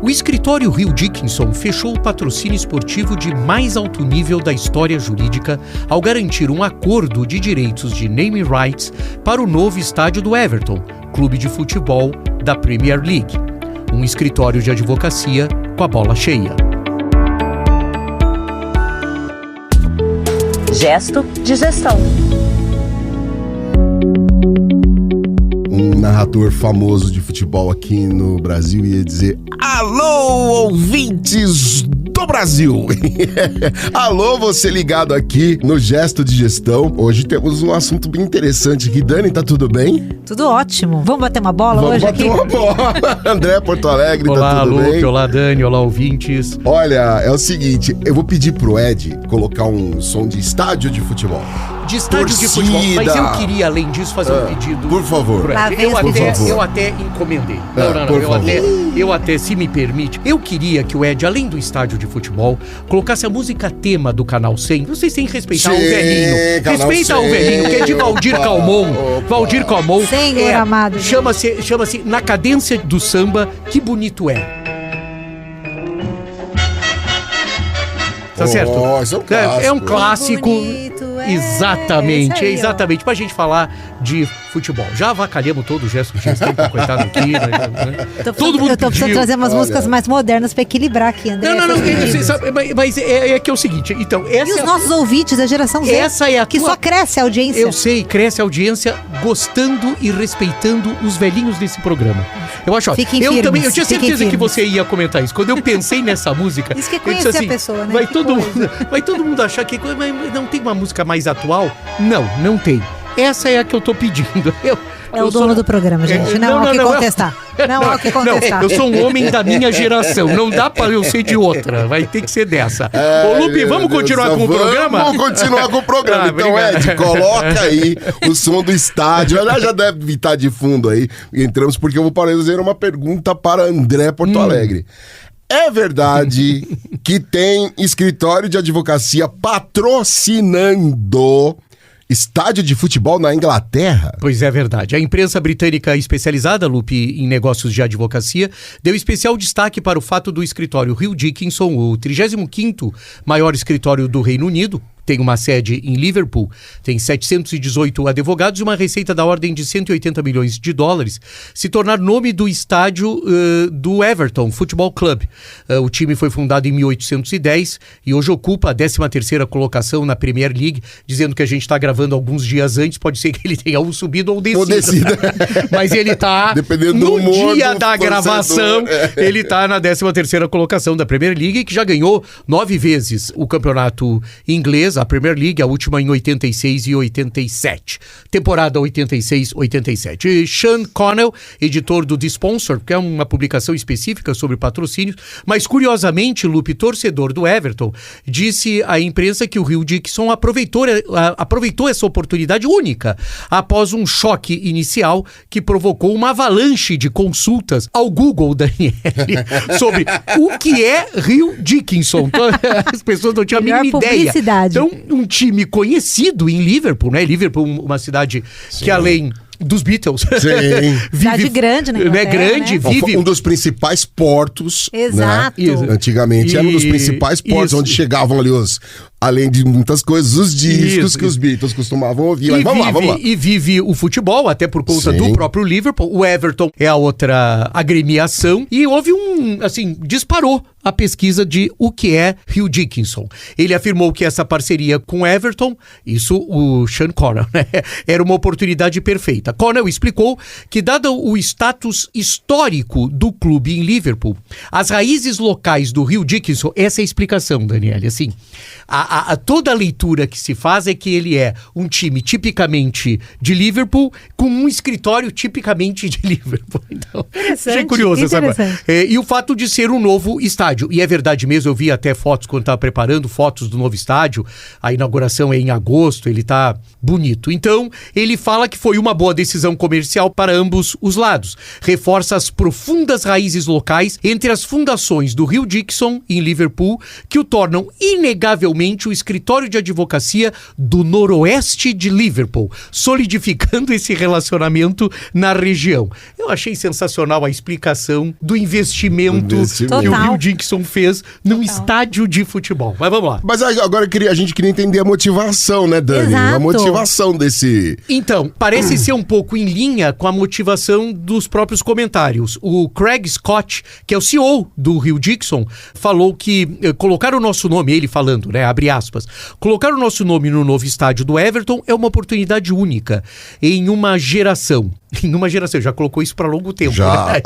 O escritório Hill Dickinson fechou o patrocínio esportivo de mais alto nível da história jurídica ao garantir um acordo de direitos de naming rights para o novo estádio do Everton, clube de futebol da Premier League. Um escritório de advocacia com a bola cheia. Gesto de gestão. Um narrador famoso de futebol aqui no Brasil ia dizer: alô, ouvintes do Brasil! Alô, você ligado aqui no Gesto de Gestão. Hoje temos um assunto bem interessante aqui. Dani, tá tudo bem? Tudo ótimo. Vamos bater uma bola hoje aqui? Vamos bater uma bola. André, Porto Alegre, olá, tá tudo Lupe, bem? Olá, Dani, olá, ouvintes. Olha, é o seguinte, eu vou pedir pro Ed colocar um som de estádio de futebol. De estádio Torcida. de futebol. Mas eu queria, além disso, fazer um pedido. Por favor. Lá vem os pedidos. Eu até encomendei. Por favor. Eu até, se me permite, eu queria que o Ed, além do estádio de futebol, colocasse a música tema do Canal 100. Vocês têm que respeitar o velhinho. Canal Respeita 100. o velhinho, que é de Valdir Calmon. Valdir Calmon. Senhor amado. Chama-se Na Cadência do Samba, Que Bonito É. Tá certo? Isso é um clássico. É um clássico. Bonito é. Exatamente, Esse aí, ó. exatamente. Pra gente falar de futebol. Já avacalhamos todo o gesto de gestão, coitado aqui, né? Todo mundo Eu tô precisando pediu. trazer umas músicas mais modernas pra equilibrar aqui, André. Não, seus pedidos. você sabe, mas é que é o seguinte, então, E essa os é a, nossos ouvintes, a geração Z, essa é a que tua- só cresce a audiência. eu sei, cresce a audiência gostando e respeitando os velhinhos desse programa. Eu acho, ó, Fiquem eu firmes, também, eu tinha fiquem certeza que firmes. você ia comentar isso. Quando eu pensei nessa música, Isso que é eu disse conhecer a assim, pessoa, né? Vai Que todo coisa. vai todo mundo achar que mas não tem uma música mais atual? Não tem. Essa é a que eu tô pedindo. É o dono do programa, gente. Não há o que contestar. Não há o que contestar. Eu sou um homem da minha geração. Não dá pra eu ser de outra. Vai ter que ser dessa. Ô, Lupe, vamos continuar com o programa? Vamos continuar com o programa. Ah, Então, obrigado. Ed, coloca aí o som do estádio. Ela já deve estar de fundo aí. Entramos porque eu vou fazer uma pergunta para André Porto Alegre. É verdade que tem escritório de advocacia patrocinando estádio de futebol na Inglaterra? Pois é verdade. A imprensa britânica especializada, Lupe, em negócios de advocacia, deu especial destaque para o fato do escritório Hill Dickinson, o 35º maior escritório do Reino Unido, tem uma sede em Liverpool, tem 718 advogados e uma receita da ordem de 180 milhões de dólares, se tornar nome do estádio do Everton Football Club. O time foi fundado em 1810 e hoje ocupa a 13ª colocação na Premier League, dizendo que a gente está gravando alguns dias antes, pode ser que ele tenha ou subido ou descido. Mas ele está Dependendo do no humor dia do da torcedor. gravação, ele está na 13ª colocação da Premier League, que já ganhou 9 vezes o campeonato inglês, a Premier League, a última em 86 e 87. Temporada 86-87. E Sean Connell, editor do The Sponsor, que é uma publicação específica sobre patrocínios, mas curiosamente, Lupe, torcedor do Everton, disse à imprensa que o Hill Dickinson aproveitou essa oportunidade única após um choque inicial que provocou uma avalanche de consultas ao Google, Daniele, sobre o que é Hill Dickinson. As pessoas não tinham a Melhor mínima ideia. publicidade. Então, um time conhecido em Liverpool, né? Liverpool, uma cidade que além dos Beatles, Cidade grande, né? né? Grande, né? vive Um dos principais portos. Exato. Né? Antigamente era um dos principais portos isso. onde chegavam ali além de muitas coisas, os discos Isso. que os Beatles costumavam ouvir. Mas vamos lá. E vive o futebol, até por conta Sim. do próprio Liverpool. O Everton é a outra agremiação. E houve disparou a pesquisa de o que é Hill Dickinson. Ele afirmou que essa parceria com Everton, isso o Sean Connell, né, era uma oportunidade perfeita. Connell explicou que, dado o status histórico do clube em Liverpool, as raízes locais do Hill Dickinson, essa é a explicação, Daniele, assim, toda a leitura que se faz é que ele é um time tipicamente de Liverpool com um escritório tipicamente de Liverpool. Então, achei curioso essa coisa. E o fato de ser um novo estádio. estádio, e é verdade mesmo, eu vi até fotos quando estava preparando, fotos do novo estádio, a inauguração é em agosto, ele está bonito. Então, ele fala que foi uma boa decisão comercial para ambos os lados. Reforça as profundas raízes locais entre as fundações do Hill Dixon, em Liverpool, que o tornam inegavelmente o escritório de advocacia do noroeste de Liverpool, solidificando esse relacionamento na região. Eu achei sensacional a explicação do investimento que o Hill Dixon fez num estádio de futebol. Mas vamos lá. Mas agora a gente queria entender a motivação, né, Dani? Exato. A motivação desse... Então, parece ser um pouco em linha com a motivação dos próprios comentários. O Craig Scott, que é o CEO do Hill Dixon, falou que colocar o nosso nome, ele falando, né, abre aspas, colocar o nosso nome no novo estádio do Everton é uma oportunidade única em uma geração. Em uma geração, já colocou isso para longo tempo. Já. Né?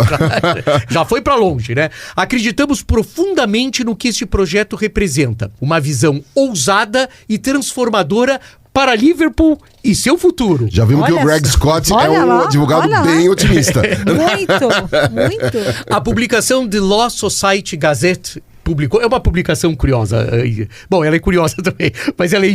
Já foi para longe, né? Acreditamos profundamente no que este projeto representa. Uma visão ousada e transformadora para Liverpool e seu futuro. Já vimos que o Greg Scott é um advogado bem otimista. Muito. A publicação The Law Society Gazette publicou, é uma publicação curiosa. Bom, ela é curiosa também, mas ela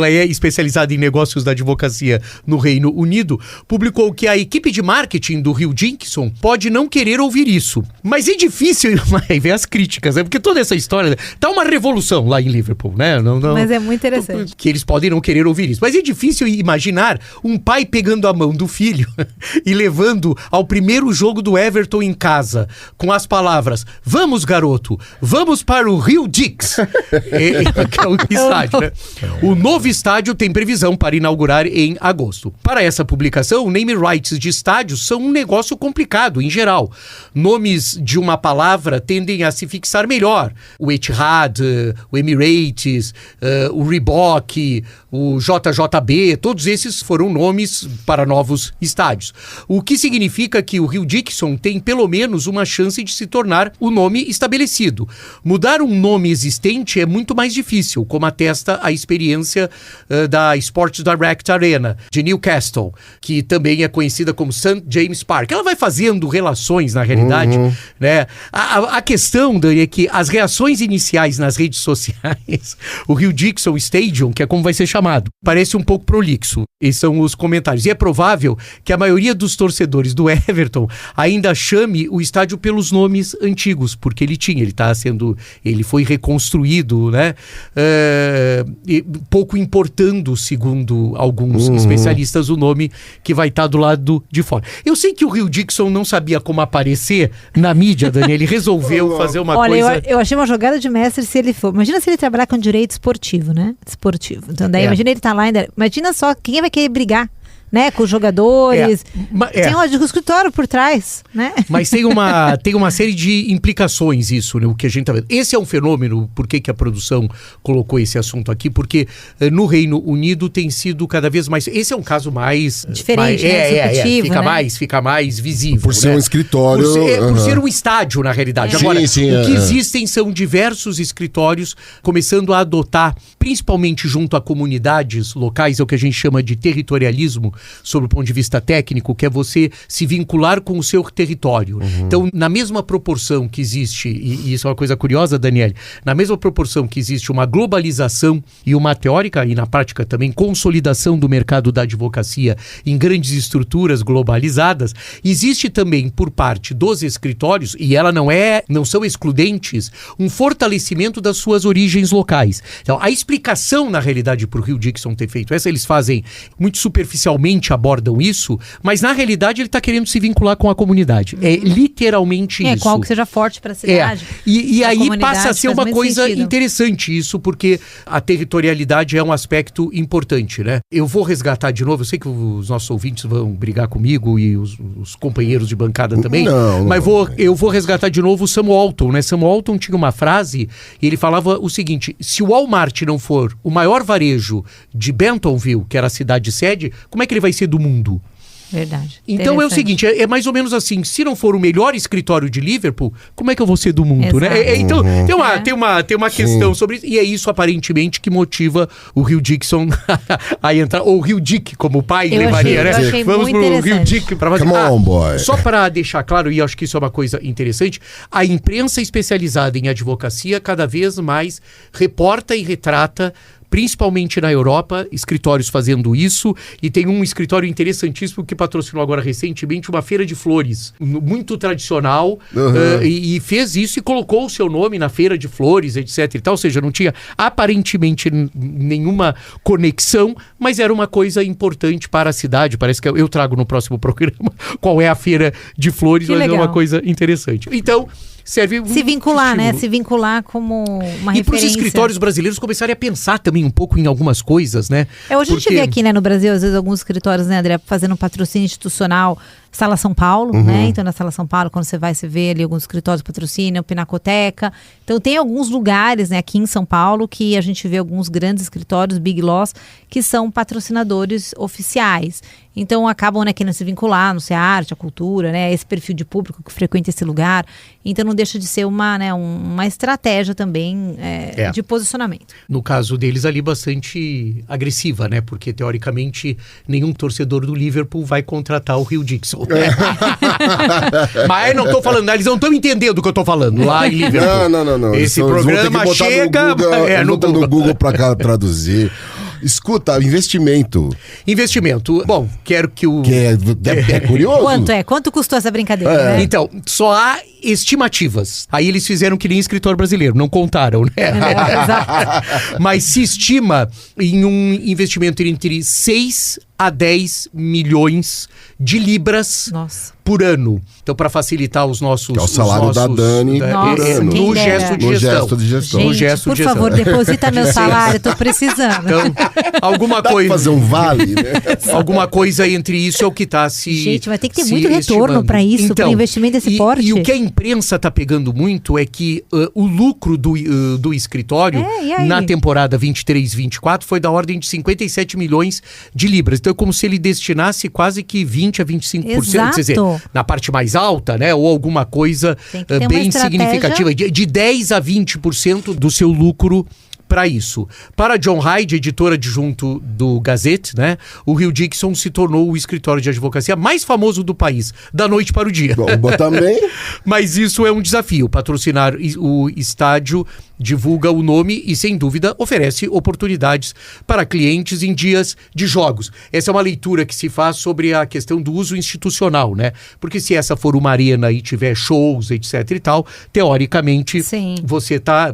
é especializada em negócios da advocacia no Reino Unido. Publicou que a equipe de marketing do Hill Dixon pode não querer ouvir isso. Mas é difícil, aí vem as críticas, né? Porque toda essa história, tá uma revolução lá em Liverpool, né? Não, mas é muito interessante. Que eles podem não querer ouvir isso. Mas é difícil imaginar um pai pegando a mão do filho e levando ao primeiro jogo do Everton em casa, com as palavras: vamos, garoto, vamos para o Hill Dix. Que é o estádio, né? O novo estádio tem previsão para inaugurar em agosto. Para essa publicação, name rights de estádios são um negócio complicado, em geral. Nomes de uma palavra tendem a se fixar melhor. O Etihad, o Emirates, o Reebok, o JJB, todos esses foram nomes para novos estádios. O que significa que o Hill Dixon tem pelo menos uma chance de se tornar o nome estabelecido. Mudar um nome existente é muito mais difícil, como atesta a experiência da Sports Direct Arena, de Newcastle, que também é conhecida como St. James Park. Ela vai fazendo relações, na realidade, né? A questão, Dani, é que as reações iniciais nas redes sociais, o Hill Dixon Stadium, que é como vai ser chamado, parece um pouco prolixo. Esses são os comentários. E é provável que a maioria dos torcedores do Everton ainda chame o estádio pelos nomes antigos, porque ele foi reconstruído, né? Pouco importando, segundo alguns especialistas, o nome que vai estar do lado de fora. Eu sei que o Hill Dixon não sabia como aparecer na mídia, Dani. Ele resolveu fazer uma coisa... Olha, eu achei uma jogada de mestre se ele for. Imagina se ele trabalhar com direito esportivo, né? Esportivo. Então daí imagina ele tá lá ainda. Imagina só quem vai querer brigar, né, com os jogadores. Tem um escritório por trás, né? Mas tem uma série de implicações isso, né, o que a gente tá vendo. Esse é um fenômeno, por que a produção colocou esse assunto aqui? Porque no Reino Unido tem sido cada vez mais... Esse é um caso mais... diferente, fica mais visível. Por ser um escritório... Por ser um estádio, na realidade. Agora, o que existem são diversos escritórios começando a adotar, principalmente junto a comunidades locais, é o que a gente chama de territorialismo, sob o ponto de vista técnico, que é você se vincular com o seu território. Então, na mesma proporção que existe, e isso é uma coisa curiosa, Daniele, na mesma proporção que existe uma globalização e uma teórica, e na prática também, consolidação do mercado da advocacia em grandes estruturas globalizadas, existe também, por parte dos escritórios, e não são excludentes, um fortalecimento das suas origens locais. Então, a explicação, na realidade, para o Hill Dixon ter feito essa, eles fazem muito superficialmente, abordam isso, mas na realidade ele está querendo se vincular com a comunidade. É literalmente isso. Com algo que seja forte para a cidade. E aí passa a ser uma coisa interessante isso, porque a territorialidade é um aspecto importante, né? Eu vou resgatar de novo, eu sei que os nossos ouvintes vão brigar comigo e os companheiros de bancada também, mas eu vou resgatar de novo o Sam Walton, né? Sam Walton tinha uma frase e ele falava o seguinte: se o Walmart não for o maior varejo de Bentonville, que era a cidade sede, como é que ele vai ser do mundo? Verdade. Então é o seguinte, é mais ou menos assim, se não for o melhor escritório de Liverpool, como é que eu vou ser do mundo, né? Então tem uma questão sobre isso, e é isso aparentemente que motiva o Hugh Dixon a entrar, ou o Hugh Dick, como o pai levaria, né? Vamos pro Hugh Dick para fazer. Come on, boy. Só para deixar claro, e acho que isso é uma coisa interessante, a imprensa especializada em advocacia cada vez mais reporta e retrata, principalmente na Europa, escritórios fazendo isso, e tem um escritório interessantíssimo que patrocinou agora recentemente uma feira de flores, muito tradicional, e fez isso e colocou o seu nome na feira de flores, etc e tal, ou seja, não tinha aparentemente nenhuma conexão, mas era uma coisa importante para a cidade. Parece que eu trago no próximo programa qual é a feira de flores, mas é uma coisa interessante. Então, serve se vincular, né? Se vincular como uma referência. E para os escritórios brasileiros começarem a pensar também um pouco em algumas coisas, né? Hoje a gente vê aqui, né, no Brasil, às vezes alguns escritórios, né, André, fazendo um patrocínio institucional, Sala São Paulo, né? Então, na Sala São Paulo, quando você vai, você vê ali alguns escritórios de patrocínio, Pinacoteca. Então, tem alguns lugares, né, aqui em São Paulo, que a gente vê alguns grandes escritórios, Big Loss, que são patrocinadores oficiais. Então, acabam, né, querendo se vincular, não sei, a arte, a cultura, né? Esse perfil de público que frequenta esse lugar. Então, não deixa de ser uma estratégia também de posicionamento. No caso deles ali, bastante agressiva, né? Porque, teoricamente, nenhum torcedor do Liverpool vai contratar o Hugh Dixon. Mas não tô falando, eles não estão entendendo o que eu tô falando lá em Liverpool. Não. Esse programa chega no Google pra cá traduzir. Escuta, investimento. Bom, quero que o... É curioso. Quanto custou essa brincadeira, né? Então, só há estimativas. Aí eles fizeram que nem escritor brasileiro, não contaram, né? Exato. Mas se estima em um investimento entre 6 a 10 milhões de libras por ano. Então, para facilitar os nossos... É o salário da Dani por ano. No gesto de gestão. Gente, por favor, deposita meu salário, tô precisando. Então, alguma coisa... Dá pra fazer um vale, né? Alguma coisa entre isso é o que está se... Gente, vai ter que ter muito retorno para isso, então, para investimento desse porte. E o que a imprensa está pegando muito é que o lucro do escritório na temporada 23-24 foi da ordem de 57 milhões de libras. Então, é como se ele destinasse quase que 20 a 25%, quer dizer, na parte mais alta, né? Ou alguma coisa bem significativa, de 10 a 20% do seu lucro para isso. Para John Hyde, editor adjunto do Gazette, né, o Hugh Dixon se tornou o escritório de advocacia mais famoso do país, da noite para o dia. Bom, também. Mas isso é um desafio. Patrocinar o estádio divulga o nome e, sem dúvida, oferece oportunidades para clientes em dias de jogos. Essa é uma leitura que se faz sobre a questão do uso institucional, né? Porque se essa for uma arena e tiver shows, etc e tal, teoricamente,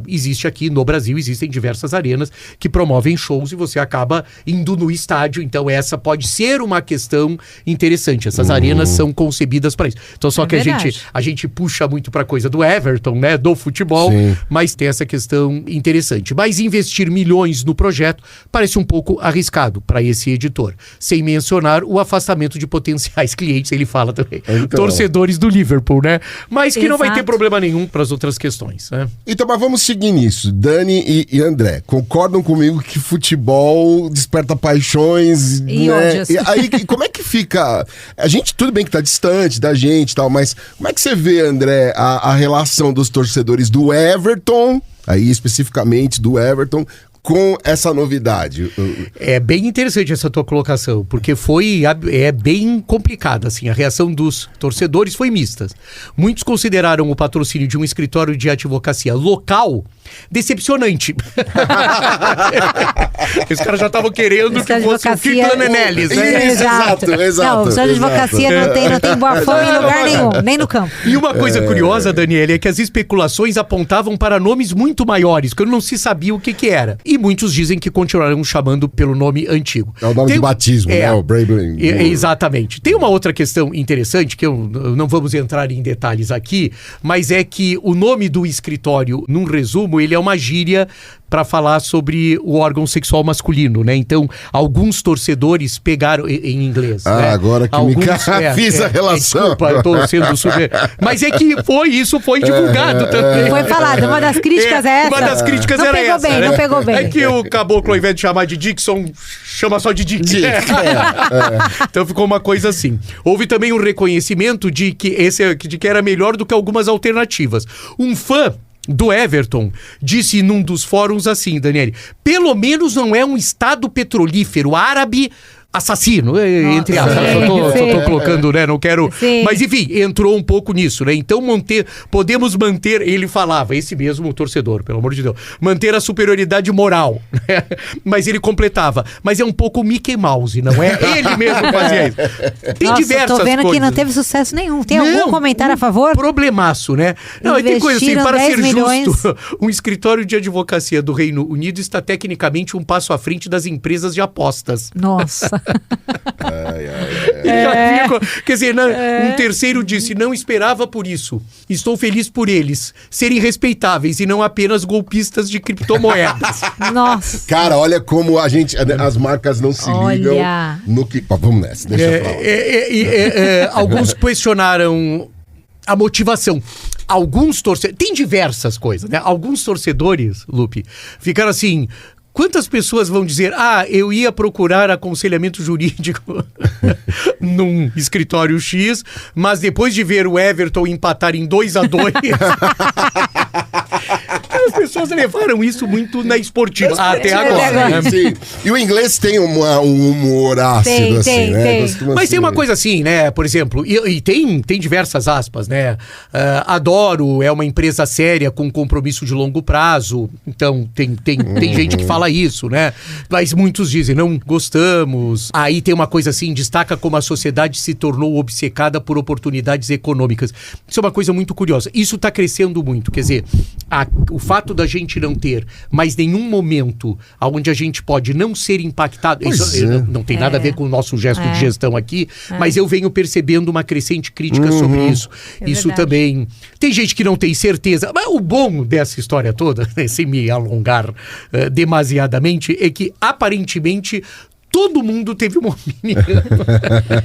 existe aqui no Brasil, existem diversas arenas que promovem shows e você acaba indo no estádio. Então, essa pode ser uma questão interessante. Essas arenas são concebidas para isso. Então, só que a gente puxa muito para coisa do Everton, né? Do futebol, mas tem essa questão interessante. Mas investir milhões no projeto parece um pouco arriscado para esse editor. Sem mencionar o afastamento de potenciais clientes, ele fala também. Então, torcedores do Liverpool, né? Mas que não vai ter problema nenhum para as outras questões, né? Então, mas vamos seguir nisso. Dani e André, concordam comigo que futebol desperta paixões, e né? ódios. E aí, como é que fica? A gente, tudo bem que tá distante da gente e tal, mas como é que você vê, André, a relação dos torcedores do Everton, aí especificamente do Everton, com essa novidade? É bem interessante essa tua colocação, porque é bem complicada, assim, a reação dos torcedores foi mista. Muitos consideraram o patrocínio de um escritório de advocacia local decepcionante. Os caras já estavam querendo que fosse o Kirkland & Ellis, né? Exato. Não, o escritório de advocacia não tem boa fama em lugar nenhum, nem no campo. E uma coisa curiosa, Daniela, é que as especulações apontavam para nomes muito maiores, que não se sabia o que era. E muitos dizem que continuarão chamando pelo nome antigo. É o nome de batismo, né? O Braybling. Exatamente. Tem uma outra questão interessante, que não vamos entrar em detalhes aqui, mas é que o nome do escritório, num resumo, ele é uma gíria para falar sobre o órgão sexual masculino, né? Então, alguns torcedores pegaram em inglês. Né? Agora que fiz a relação. Desculpa, eu tô sendo super... Mas é que isso foi divulgado também. Foi falado, uma das críticas é essa. Uma das críticas era essa. Não pegou bem. É que o caboclo, ao invés de chamar de Dixon, chama só de Dick. Então ficou uma coisa assim. Houve também um reconhecimento de que era melhor do que algumas alternativas. Um fã do Everton disse num dos fóruns assim, Daniele, pelo menos não é um estado petrolífero árabe assassino, entre aspas, só tô colocando, né, não quero... Sim. Mas enfim, entrou um pouco nisso, né, então podemos manter, ele falava, esse mesmo torcedor, pelo amor de Deus, manter a superioridade moral, né? Mas ele completava, mas é um pouco Mickey Mouse, não é? Ele mesmo fazia isso. Tem diversas coisas. Tô vendo que não teve sucesso nenhum, tem algum comentário a favor? Problemaço, né? Não, tem coisa assim, para ser justo, um escritório de advocacia do Reino Unido está tecnicamente um passo à frente das empresas de apostas. Nossa. Quer dizer, um terceiro disse, não esperava por isso. Estou feliz por eles serem respeitáveis e não apenas golpistas de criptomoedas. Nossa. Cara, olha como as marcas não se ligam no que... Vamos nessa, deixa eu falar. Alguns questionaram a motivação. Alguns torcedores... Tem diversas coisas, né? Alguns torcedores, Lupe, ficaram assim... Quantas pessoas vão dizer, eu ia procurar aconselhamento jurídico num escritório X, mas depois de ver o Everton empatar em 2-2... As pessoas levaram isso muito na esportiva, até agora. Né? Sim. E o inglês tem um humor ácido, né? Mas tem uma coisa assim, né? Por exemplo, e tem diversas aspas, né? Adoro, é uma empresa séria com compromisso de longo prazo. Então, tem gente que fala isso, né? Mas muitos dizem, não gostamos. Aí tem uma coisa assim, destaca como a sociedade se tornou obcecada por oportunidades econômicas. Isso é uma coisa muito curiosa. Isso está crescendo muito, quer dizer... O fato da gente não ter mais nenhum momento onde a gente pode não ser impactado, não tem nada a ver com o nosso gesto de gestão aqui, mas eu venho percebendo uma crescente crítica sobre isso. Isso também... Tem gente que não tem certeza, mas o bom dessa história toda, sem me alongar demasiadamente, é que aparentemente... Todo mundo teve uma opinião.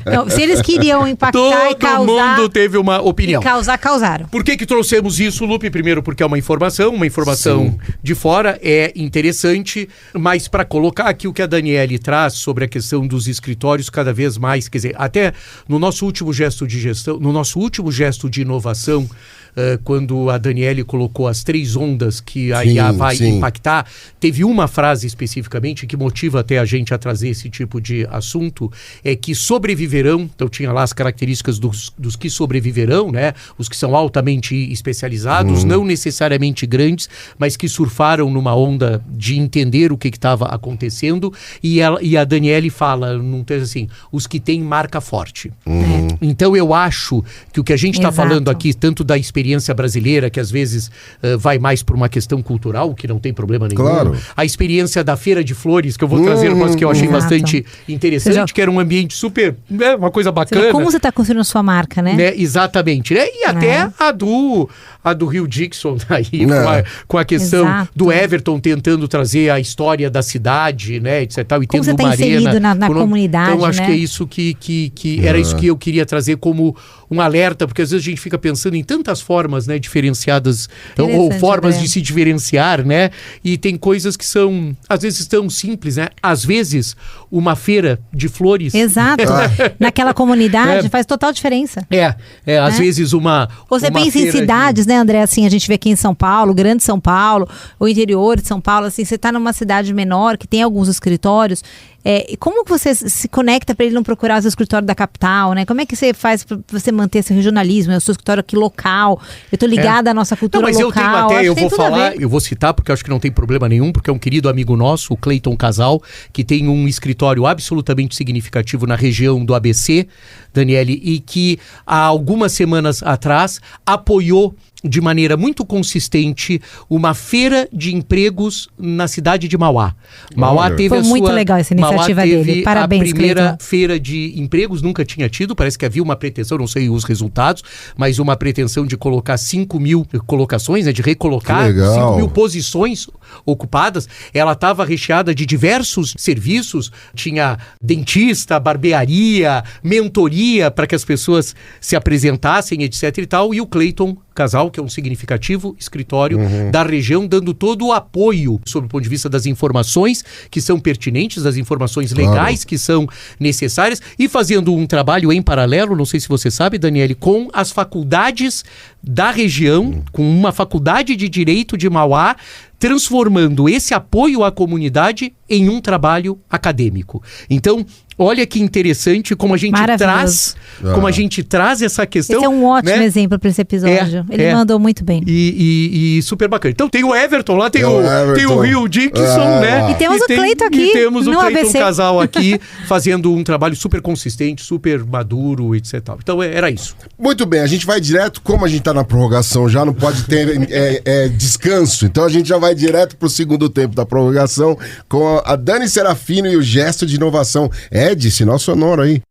Não, se eles queriam impactar e causar... Todo mundo teve uma opinião. E causaram. Por que trouxemos isso, Lupe? Primeiro porque é uma informação Sim. de fora, é interessante, mas para colocar aqui o que a Daniele traz sobre a questão dos escritórios cada vez mais, quer dizer, até no nosso último gesto de gestão, no nosso último gesto de inovação, quando a Daniele colocou as 3 ondas que a IA vai impactar, teve uma frase especificamente que motiva até a gente a trazer esse tipo de assunto, é que sobreviverão, então tinha lá as características dos que sobreviverão, né? Os que são altamente especializados, não necessariamente grandes, mas que surfaram numa onda de entender o que estava acontecendo, e a Daniele fala, num texto assim, os que têm marca forte. Então eu acho que o que a gente está falando aqui, tanto da experiência brasileira, que às vezes vai mais por uma questão cultural, que não tem problema nenhum. Claro. A experiência da Feira de Flores, que eu vou trazer, mas que eu achei bastante interessante, que era um ambiente super, né, uma coisa bacana. Como você está construindo a sua marca, né? Exatamente, né? E até a do Rio Dixon, aí, com a questão do Everton tentando trazer a história da cidade, né, etc. E como tendo você está inserido na comunidade, então, acho que é isso que era isso que eu queria trazer como um alerta, porque às vezes a gente fica pensando em tantas formas, né, diferenciadas, ou formas de se diferenciar, né, e tem coisas que são, às vezes, tão simples, né, às vezes, uma feira de flores... Exato, naquela comunidade faz total diferença. Às vezes Você pensa em cidades, né, André, assim, a gente vê aqui em São Paulo, Grande São Paulo, o interior de São Paulo, assim, você está numa cidade menor, que tem alguns escritórios, como que você se conecta para ele não procurar os escritórios da capital, né? Como é que você faz para você manter esse regionalismo? Eu sou escritório aqui local, eu tô ligada à nossa cultura local. Não, mas eu tenho eu vou falar, eu vou citar, porque eu acho que não tem problema nenhum, porque é um querido amigo nosso, o Cleiton Casal, que tem um escritório absolutamente significativo na região do ABC, Daniele, e que há algumas semanas atrás apoiou de maneira muito consistente uma feira de empregos na cidade de Mauá. Mauá teve Foi muito legal essa iniciativa dele. Parabéns, a primeira Cleiton. feira de empregos, nunca tinha tido, parece que havia uma pretensão, não sei os resultados, mas uma pretensão de colocar 5 mil colocações, né, de recolocar 5 mil posições ocupadas. Ela estava recheada de diversos serviços, tinha dentista, barbearia, mentoria para que as pessoas se apresentassem, etc e tal, e o Cleiton Casal, que é um significativo escritório da região, dando todo o apoio sob o ponto de vista das informações que são pertinentes, das informações legais que são necessárias, e fazendo um trabalho em paralelo, não sei se você sabe, Daniele, com as faculdades da região, com uma faculdade de Direito de Mauá, transformando esse apoio à comunidade em um trabalho acadêmico. Então, olha que interessante como a gente traz essa questão. Esse é um ótimo exemplo para esse episódio. Ele mandou muito bem. E super bacana. Então tem o Everton lá, tem o Rio Dickinson, né? E temos o Cleiton aqui. E temos o Cleiton ABC. Casal aqui fazendo um trabalho super consistente, super maduro, etc. Então era isso. Muito bem, a gente vai direto, como a gente tá na prorrogação já, não pode ter descanso. Então a gente já vai direto pro segundo tempo da prorrogação com a Dani Serafino e o gesto de inovação. Ed, sinal sonoro aí.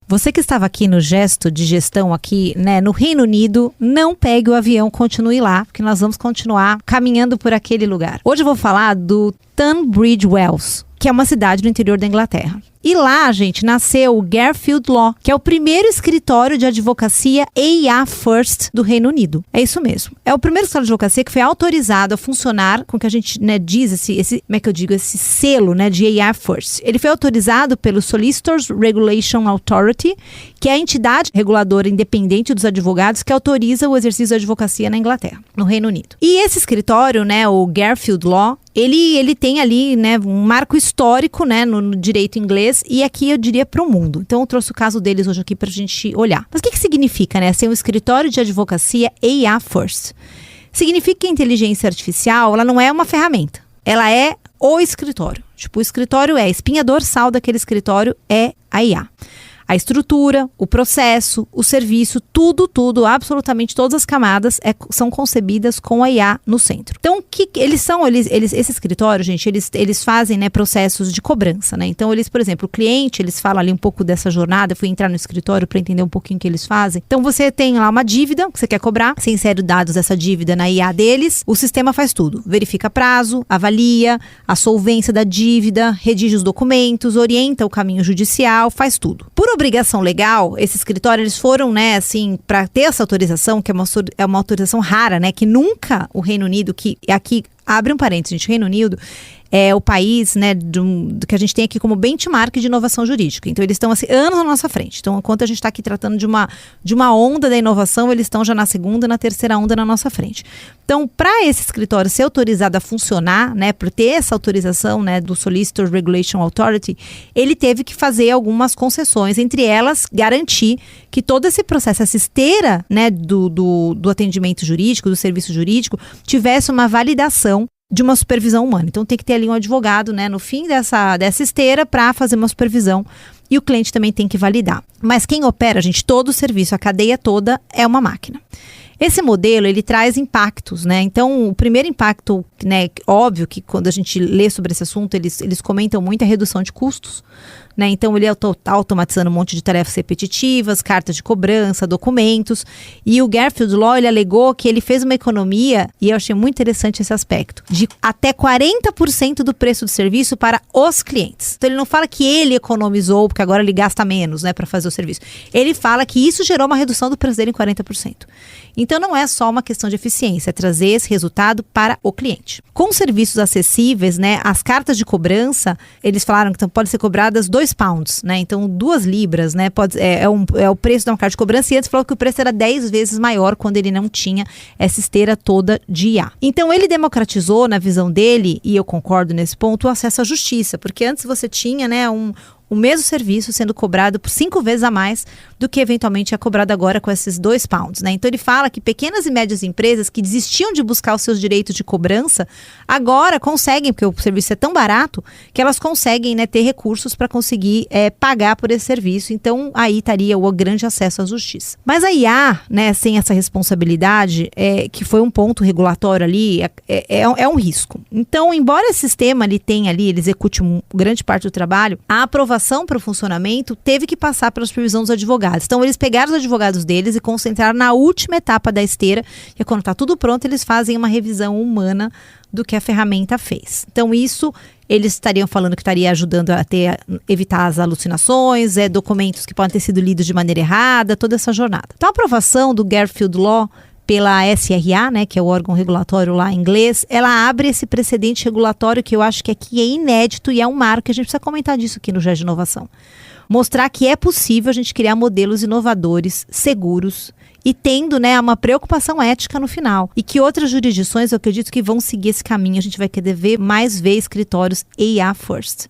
Você que estava aqui no gesto de gestão aqui, né, no Reino Unido, não pegue o avião, continue lá, porque nós vamos continuar caminhando por aquele lugar. Hoje eu vou falar do Tunbridge Wells, que é uma cidade no interior da Inglaterra. E lá, gente, nasceu o Garfield Law, que é o primeiro escritório de advocacia AIA First do Reino Unido. É isso mesmo. É o primeiro escritório de advocacia que foi autorizado a funcionar com o que a gente, né, diz, como é que eu digo, esse selo, né, de AIA First. Ele foi autorizado pelo Solicitors Regulation Authority, que é a entidade reguladora independente dos advogados que autoriza o exercício da advocacia na Inglaterra, no Reino Unido. E esse escritório, né, o Garfield Law, ele tem ali, né, um marco histórico, né, no direito inglês, e aqui eu diria para o mundo. Então eu trouxe o caso deles hoje aqui para a gente olhar. Mas o que significa, né, ser um escritório de advocacia AIA First? Significa que a inteligência artificial, ela não é uma ferramenta, ela é o escritório. Tipo, o escritório é a espinha dorsal daquele escritório é a IA. A estrutura, o processo, o serviço, tudo, absolutamente todas as camadas são concebidas com a IA no centro. Então, o que eles são? Esse escritório, gente, eles fazem, né, processos de cobrança, né? Então, por exemplo, o cliente, eles falam ali um pouco dessa jornada, eu fui entrar no escritório para entender um pouquinho o que eles fazem. Então, você tem lá uma dívida que você quer cobrar, você insere os dados dessa dívida na IA deles, o sistema faz tudo. Verifica prazo, avalia a solvência da dívida, redige os documentos, orienta o caminho judicial, faz tudo. Por obrigação legal, esse escritório, eles foram, né, assim, para ter essa autorização, que é uma autorização rara, né, que nunca o Reino Unido, que aqui, abre um parênteses, gente, o Reino Unido é o país, né, do que a gente tem aqui como benchmark de inovação jurídica. Então, eles estão, assim, anos na nossa frente. Então, enquanto a gente está aqui tratando de uma onda da inovação, eles estão já na segunda e na terceira onda na nossa frente. Então, para esse escritório ser autorizado a funcionar, né, por ter essa autorização, né, do Solicitors Regulation Authority, ele teve que fazer algumas concessões, entre elas, garantir que todo esse processo, essa esteira, né, do atendimento jurídico, do serviço jurídico, tivesse uma validação de uma supervisão humana. Então tem que ter ali um advogado, né, no fim dessa esteira para fazer uma supervisão, e o cliente também tem que validar. Mas quem opera, gente, todo o serviço, a cadeia toda é uma máquina. Esse modelo, ele traz impactos, né? Então, o primeiro impacto, né, óbvio que quando a gente lê sobre esse assunto, eles comentam muito a redução de custos, né? Então, ele está automatizando um monte de tarefas repetitivas, cartas de cobrança, documentos. E o Garfield Law, ele alegou que ele fez uma economia, e eu achei muito interessante esse aspecto, de até 40% do preço do serviço para os clientes. Então, ele não fala que ele economizou, porque agora ele gasta menos, né, para fazer o serviço. Ele fala que isso gerou uma redução do preço dele em 40%. Então, não é só uma questão de eficiência, é trazer esse resultado para o cliente. Com serviços acessíveis, né, as cartas de cobrança, eles falaram que podem ser cobradas 2 pounds, né, então 2 libras, né, é o preço de uma carta de cobrança, e antes falou que o preço era 10 vezes maior quando ele não tinha essa esteira toda de IA. Então, ele democratizou, na visão dele, e eu concordo nesse ponto, o acesso à justiça, porque antes você tinha, né, um o mesmo serviço sendo cobrado por 5 vezes a mais do que eventualmente é cobrado agora com esses 2 pounds, né? Então ele fala que pequenas e médias empresas que desistiam de buscar os seus direitos de cobrança, agora conseguem, porque o serviço é tão barato, que elas conseguem, né, ter recursos para conseguir pagar por esse serviço. Então aí estaria o grande acesso à justiça. Mas a IA, né, sem essa responsabilidade, que foi um ponto regulatório ali, é um risco. Então, embora esse sistema ele execute grande parte do trabalho, a aprovação para o funcionamento teve que passar pela supervisão dos advogados. Então, eles pegaram os advogados deles e concentraram na última etapa da esteira, que é quando está tudo pronto, eles fazem uma revisão humana do que a ferramenta fez. Então, isso eles estariam falando que estaria ajudando a evitar as alucinações, documentos que podem ter sido lidos de maneira errada, toda essa jornada. Então, a aprovação do Garfield Law pela SRA, né, que é o órgão regulatório lá em inglês, ela abre esse precedente regulatório que eu acho que aqui é inédito e é um marco, que a gente precisa comentar disso aqui no GE de Inovação. Mostrar que é possível a gente criar modelos inovadores, seguros e tendo, né, uma preocupação ética no final. E que outras jurisdições, eu acredito que vão seguir esse caminho. A gente vai querer ver escritórios AI First.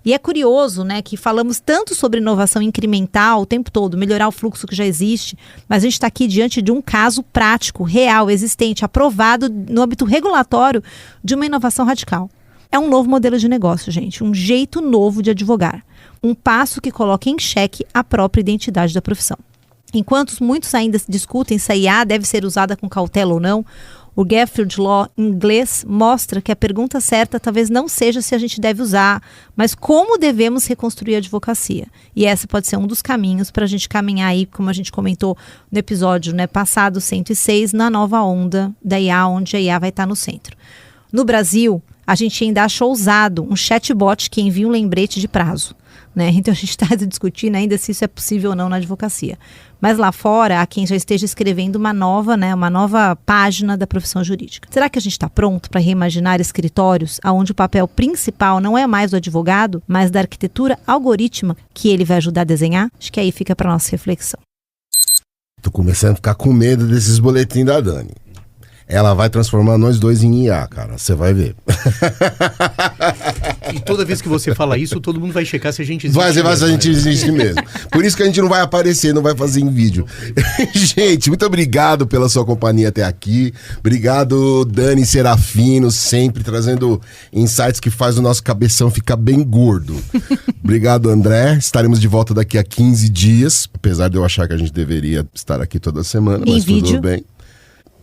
E é curioso, né, que falamos tanto sobre inovação incremental o tempo todo, melhorar o fluxo que já existe, mas a gente está aqui diante de um caso prático, real, existente, aprovado no âmbito regulatório de uma inovação radical. É um novo modelo de negócio, gente, um jeito novo de advogar. Um passo que coloca em xeque a própria identidade da profissão. Enquanto muitos ainda discutem se a IA deve ser usada com cautela ou não, o Garfield Law em inglês mostra que a pergunta certa talvez não seja se a gente deve usar, mas como devemos reconstruir a advocacia. E esse pode ser um dos caminhos para a gente caminhar aí, como a gente comentou no episódio, né, passado 106, na nova onda da IA, onde a IA vai estar no centro. No Brasil, a gente ainda acha ousado um chatbot que envia um lembrete de prazo, né? Então a gente está discutindo ainda se isso é possível ou não na advocacia. Mas lá fora, há quem já esteja escrevendo uma nova página da profissão jurídica. Será que a gente está pronto para reimaginar escritórios onde o papel principal não é mais do advogado, mas da arquitetura algorítmica que ele vai ajudar a desenhar? Acho que aí fica para nossa reflexão. Tô começando a ficar com medo desses boletins da Dani. Ela vai transformar nós dois em IA, cara. Você vai ver. E toda vez que você fala isso, todo mundo vai checar se a gente existe. Vai se a gente existe mesmo. Por isso que a gente não vai aparecer, não vai fazer em vídeo. Gente, muito obrigado pela sua companhia até aqui. Obrigado, Dani Serafino, sempre trazendo insights que faz o nosso cabeção ficar bem gordo. Obrigado, André. Estaremos de volta daqui a 15 dias. Apesar de eu achar que a gente deveria estar aqui toda semana, mas tudo bem.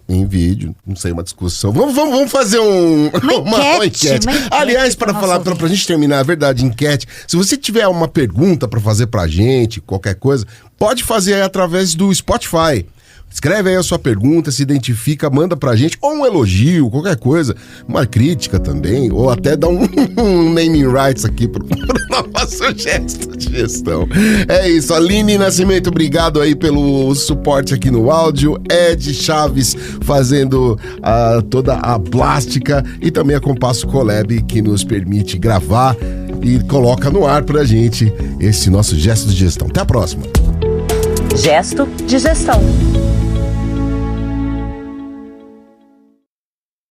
Em vídeo, não sei, uma discussão. Vamos fazer uma enquete. Aliás, para falar, pra gente terminar, a verdade, enquete. Se você tiver uma pergunta para fazer pra gente, qualquer coisa, pode fazer aí através do Spotify. Escreve aí a sua pergunta, se identifica, manda pra gente, ou um elogio, qualquer coisa, uma crítica também, ou até dá um naming rights aqui pro nosso sugestão. É isso, Aline Nascimento, obrigado aí pelo suporte aqui no áudio, Ed Chaves fazendo toda a plástica e também a Compasso Collab que nos permite gravar e coloca no ar pra gente esse nosso gesto de gestão. Até a próxima. Gesto de Gestão.